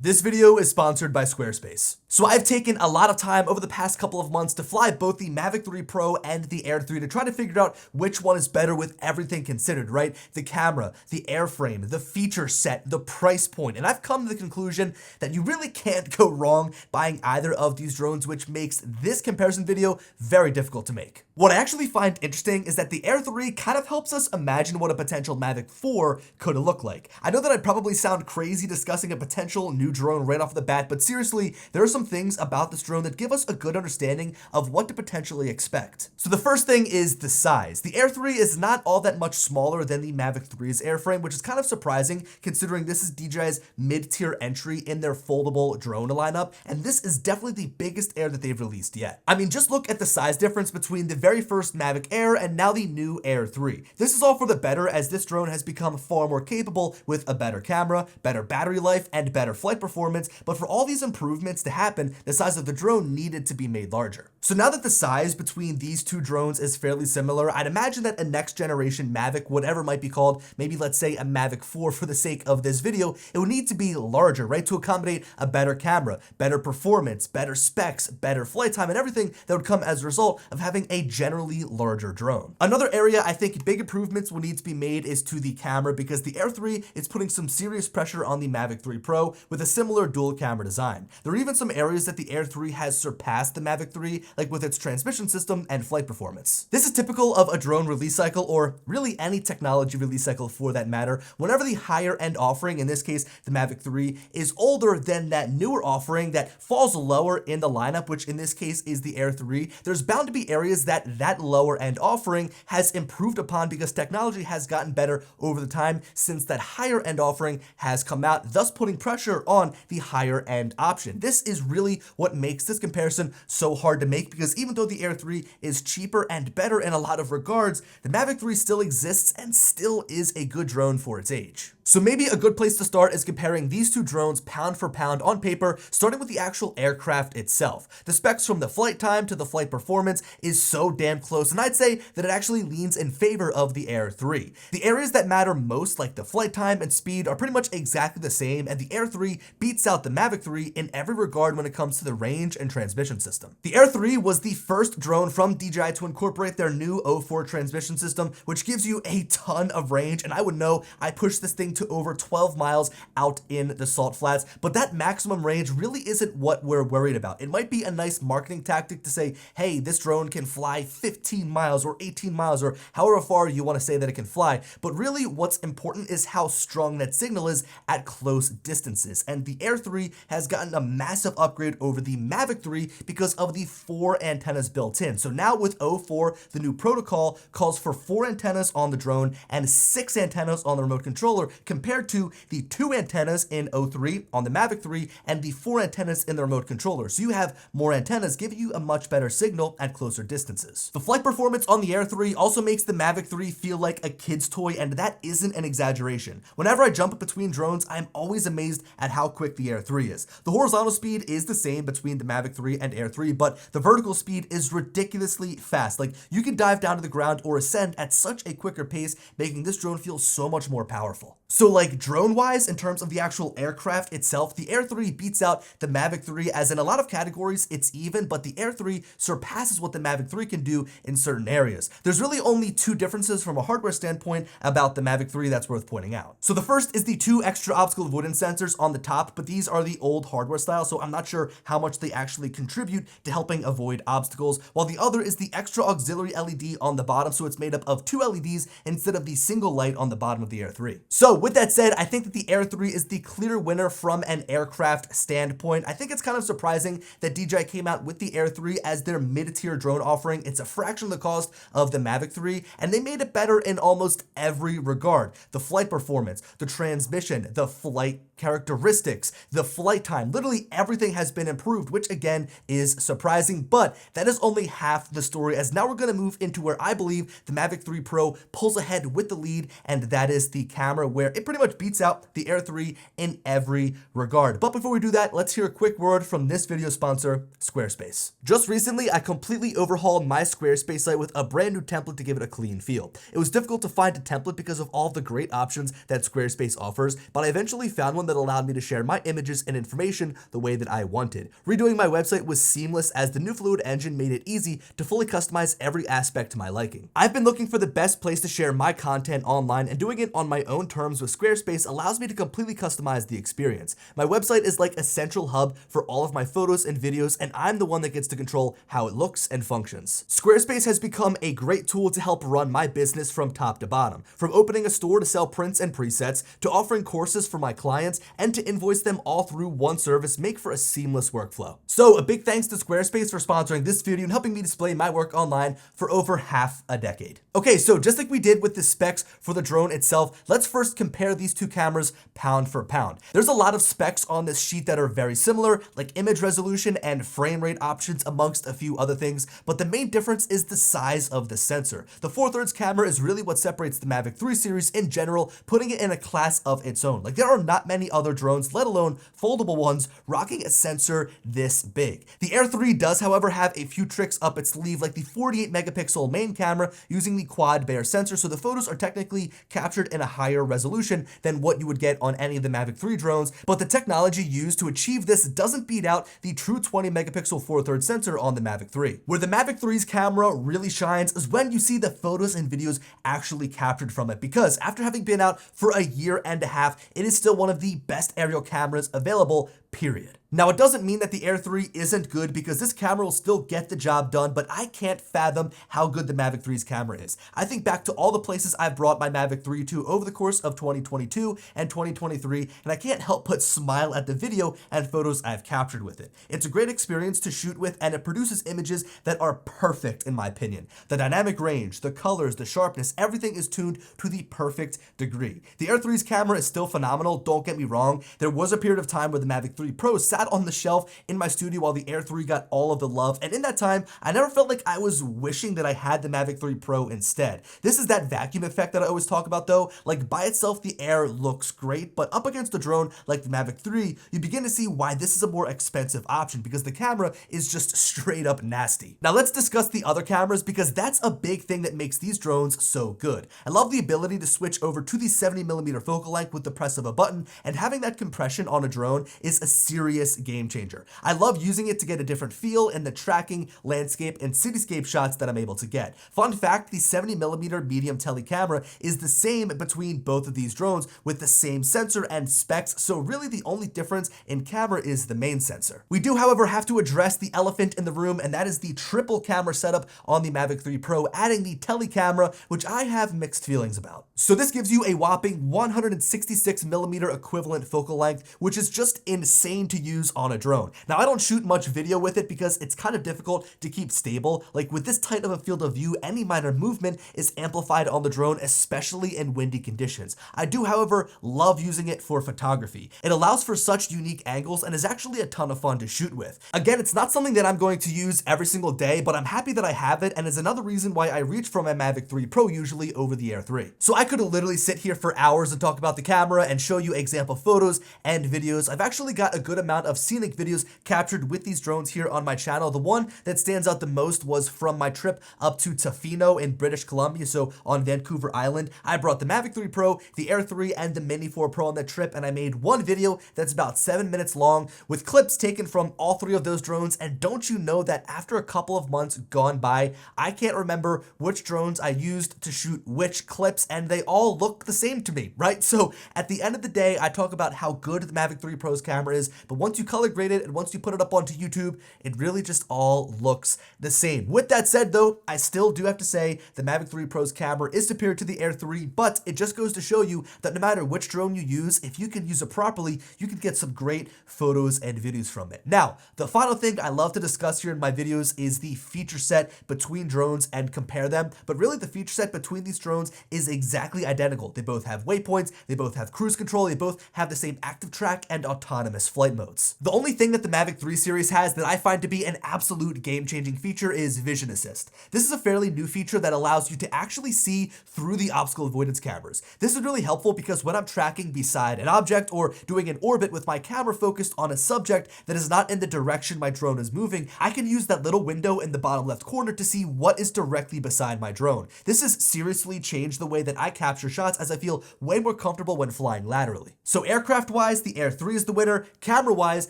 This video is sponsored by Squarespace. So I've taken a lot of time over the past couple of months to fly both the Mavic 3 Pro and the Air 3 to try to figure out which one is better with everything considered, right? The camera, the airframe, the feature set, the price point. And I've come to the conclusion that you really can't go wrong buying either of these drones, which makes this comparison video very difficult to make. What I actually find interesting is that the Air 3 kind of helps us imagine what a potential Mavic 4 could look like. I know that I'd probably sound crazy discussing a potential new drone right off the bat, but seriously, there are some things about this drone that give us a good understanding of what to potentially expect. So the first thing is the size. The Air 3 is not all that much smaller than the Mavic 3's airframe, which is kind of surprising considering this is DJI's mid-tier entry in their foldable drone lineup, and this is definitely the biggest Air that they've released yet. I mean, just look at the size difference between the very first Mavic Air and now the new Air 3. This is all for the better, as this drone has become far more capable with a better camera, better battery life, and better flight performance, but for all these improvements to happen, the size of the drone needed to be made larger. So now that the size between these two drones is fairly similar, I'd imagine that a next generation Mavic, whatever might be called, maybe let's say a Mavic 4 for the sake of this video, it would need to be larger, right? To accommodate a better camera, better performance, better specs, better flight time, and everything that would come as a result of having a generally larger drone. Another area I think big improvements will need to be made is to the camera, because the Air 3 is putting some serious pressure on the Mavic 3 Pro with a similar dual camera design. There are even some areas that the Air 3 has surpassed the Mavic 3, like with its transmission system and flight performance. This is typical of a drone release cycle, or really any technology release cycle for that matter. Whenever the higher end offering, in this case the Mavic 3, is older than that newer offering that falls lower in the lineup, which in this case is the Air 3, there's bound to be areas that lower end offering has improved upon because technology has gotten better over the time since that higher end offering has come out, thus putting pressure on the higher end option. This is really what makes this comparison so hard to make, because even though the Air 3 is cheaper and better in a lot of regards, the Mavic 3 still exists and still is a good drone for its age. So maybe a good place to start is comparing these two drones pound for pound on paper, starting with the actual aircraft itself. The specs from the flight time to the flight performance is so damn close, and I'd say that it actually leans in favor of the Air 3. The areas that matter most, like the flight time and speed, are pretty much exactly the same, and the Air 3 beats out the Mavic 3 in every regard when it comes to the range and transmission system. The Air 3 was the first drone from DJI to incorporate their new 04 transmission system, which gives you a ton of range, and I would know I pushed this thing to over 12 miles out in the salt flats, but that maximum range really isn't what we're worried about. It might be a nice marketing tactic to say, hey, this drone can fly 15 miles or 18 miles or however far you want to say that it can fly, but really what's important is how strong that signal is at close distances, and the Air 3 has gotten a massive upgrade over the Mavic 3 because of the 4 antennas built in. So now with 04, the new protocol calls for 4 antennas on the drone and 6 antennas on the remote controller, compared to the 2 antennas in 03 on the Mavic 3 and the 4 antennas in the remote controller. So you have more antennas giving you a much better signal at closer distances. The flight performance on the Air 3 also makes the Mavic 3 feel like a kid's toy, and that isn't an exaggeration. Whenever I jump between drones, I'm always amazed at how quick the Air 3 is. The horizontal speed is the same between the Mavic 3 and Air 3, but the vertical speed is ridiculously fast. Like, you can dive down to the ground or ascend at such a quicker pace, making this drone feel so much more powerful. So like drone-wise, in terms of the actual aircraft itself, the Air 3 beats out the Mavic 3, as in a lot of categories it's even, but the Air 3 surpasses what the Mavic 3 can do in certain areas. There's really only 2 differences from a hardware standpoint about the Mavic 3 that's worth pointing out. So the first is the 2 extra optical avoidance sensors on the top, but these are the old hardware style, so I'm not sure how much they actually contribute to helping avoid obstacles, while the other is the extra auxiliary LED on the bottom, so it's made up of 2 LEDs instead of the single light on the bottom of the Air 3. So with that said, I think that the Air 3 is the clear winner from an aircraft standpoint. I think it's kind of surprising that DJI came out with the Air 3 as their mid-tier drone offering. It's a fraction of the cost of the Mavic 3, and they made it better in almost every regard. The flight performance, the transmission, the flight characteristics, the flight time, literally everything has been improved, which again is surprising, but that is only half the story, as now we're going to move into where I believe the Mavic 3 Pro pulls ahead with the lead, and that is the camera, where it pretty much beats out the Air 3 in every regard. But before we do that, let's hear a quick word from this video sponsor, Squarespace. Just recently, I completely overhauled my Squarespace site with a brand new template to give it a clean feel. It was difficult to find a template because of all of the great options that Squarespace offers, but I eventually found one that allowed me to share my images and information the way that I wanted. Redoing my website was seamless as the new Fluid engine made it easy to fully customize every aspect to my liking. I've been looking for the best place to share my content online, and doing it on my own terms with Squarespace allows me to completely customize the experience. My website is like a central hub for all of my photos and videos, and I'm the one that gets to control how it looks and functions. Squarespace has become a great tool to help run my business from top to bottom. From opening a store to sell prints and presets, to offering courses for my clients, and to invoice them all through one service make for a seamless workflow. So a big thanks to Squarespace for sponsoring this video and helping me display my work online for over half a decade. Okay, so just like we did with the specs for the drone itself, let's first compare these two cameras pound for pound. There's a lot of specs on this sheet that are very similar, like image resolution and frame rate options amongst a few other things, but the main difference is the size of the sensor. The 4/3 camera is really what separates the Mavic 3 series in general, putting it in a class of its own. Like, there are not many other drones, let alone foldable ones, rocking a sensor this big. The Air 3 does, however, have a few tricks up its sleeve, like the 48 megapixel main camera using the quad Bayer sensor, so the photos are technically captured in a higher resolution than what you would get on any of the Mavic 3 drones, but the technology used to achieve this doesn't beat out the true 20 megapixel 4/3 sensor on the Mavic 3. Where the Mavic 3's camera really shines is when you see the photos and videos actually captured from it, because after having been out for a year and a half, it is still one of the best aerial cameras available, period. Now, it doesn't mean that the Air 3 isn't good, because this camera will still get the job done, but I can't fathom how good the Mavic 3's camera is. I think back to all the places I've brought my Mavic 3 to over the course of 2022 and 2023, and I can't help but smile at the video and photos I've captured with it. It's a great experience to shoot with, and it produces images that are perfect in my opinion. The dynamic range, the colors, the sharpness, everything is tuned to the perfect degree. The Air 3's camera is still phenomenal, don't get me wrong. There was a period of time where the Mavic 3 Pro sat on the shelf in my studio while the Air 3 got all of the love, and in that time, I never felt like I was wishing that I had the Mavic 3 Pro instead. This is that vacuum effect that I always talk about though. Like, by itself, the Air looks great, but up against a drone like the Mavic 3, you begin to see why this is a more expensive option, because the camera is just straight up nasty. Now let's discuss the other cameras, because that's a big thing that makes these drones so good. I love the ability to switch over to the 70mm focal length with the press of a button, and having that compression on a drone is a serious game changer. I love using it to get a different feel in the tracking, landscape, and cityscape shots that I'm able to get. Fun fact, the 70mm medium tele camera is the same between both of these drones with the same sensor and specs, so really the only difference in camera is the main sensor. We do, however, have to address the elephant in the room, and that is the triple camera setup on the Mavic 3 Pro, adding the tele camera, which I have mixed feelings about. So this gives you a whopping 166mm equivalent focal length, which is just insane to use on a drone. Now, I don't shoot much video with it because it's kind of difficult to keep stable. Like, with this tight of a field of view, any minor movement is amplified on the drone, especially in windy conditions. I do, however, love using it for photography. It allows for such unique angles and is actually a ton of fun to shoot with. Again, it's not something that I'm going to use every single day, but I'm happy that I have it, and is another reason why I reach for my Mavic 3 Pro usually over the Air 3. So I could literally sit here for hours and talk about the camera and show you example photos and videos. I've actually got a good amount of scenic videos captured with these drones here on my channel. The one that stands out the most was from my trip up to Tofino in British Columbia, so on Vancouver Island. I brought the Mavic 3 Pro, the Air 3, and the Mini 4 Pro on that trip, and I made one video that's about 7 minutes long with clips taken from all three of those drones. And don't you know that after a couple of months gone by, I can't remember which drones I used to shoot which clips, and they all look the same to me, right? So at the end of the day, I talk about how good the Mavic 3 Pro's camera is, but once you color grade it and once you put it up onto YouTube, it really just all looks the same. With that said though, I still do have to say the Mavic 3 Pro's camera is superior to the Air 3, but it just goes to show you that no matter which drone you use, if you can use it properly, you can get some great photos and videos from it. Now, the final thing I love to discuss here in my videos is the feature set between drones and compare them, but really the feature set between these drones is exactly identical. They both have waypoints, they both have cruise control, they both have the same active track and autonomous flight modes. shots. The only thing that the Mavic 3 series has that I find to be an absolute game-changing feature is vision assist. This is a fairly new feature that allows you to actually see through the obstacle avoidance cameras. This is really helpful because when I'm tracking beside an object or doing an orbit with my camera focused on a subject that is not in the direction my drone is moving, I can use that little window in the bottom left corner to see what is directly beside my drone. This has seriously changed the way that I capture shots, as I feel way more comfortable when flying laterally. So aircraft-wise, the Air 3 is the winner. Camera-wise,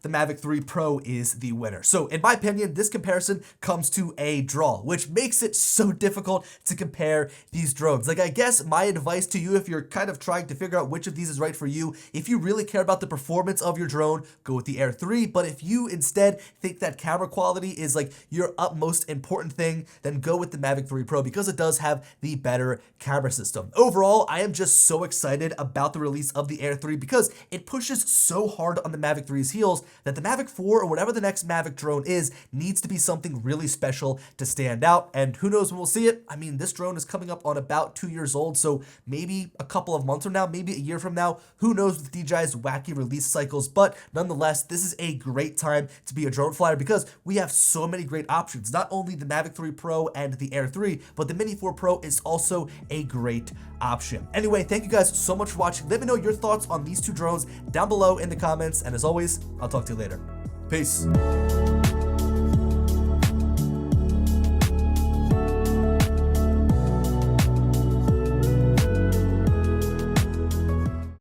the Mavic 3 Pro is the winner. So in my opinion, this comparison comes to a draw, which makes it so difficult to compare these drones. Like, I guess my advice to you, if you're kind of trying to figure out which of these is right for you, if you really care about the performance of your drone, go with the Air 3. But if you instead think that camera quality is like your utmost important thing, then go with the Mavic 3 Pro because it does have the better camera system. Overall, I am just so excited about the release of the Air 3 because it pushes so hard on the Mavic 3's heels that the Mavic 4 or whatever the next Mavic drone is needs to be something really special to stand out. And who knows when we'll see it? I mean, this drone is coming up on about 2 years old, so maybe a couple of months from now, maybe a year from now, who knows with DJI's wacky release cycles. But nonetheless, this is a great time to be a drone flyer because we have so many great options. Not only the Mavic 3 Pro and the Air 3, but the Mini 4 Pro is also a great option. Anyway, thank you guys so much for watching. Let me know your thoughts on these two drones down below in the comments, and as always, I'll talk to you later. Peace.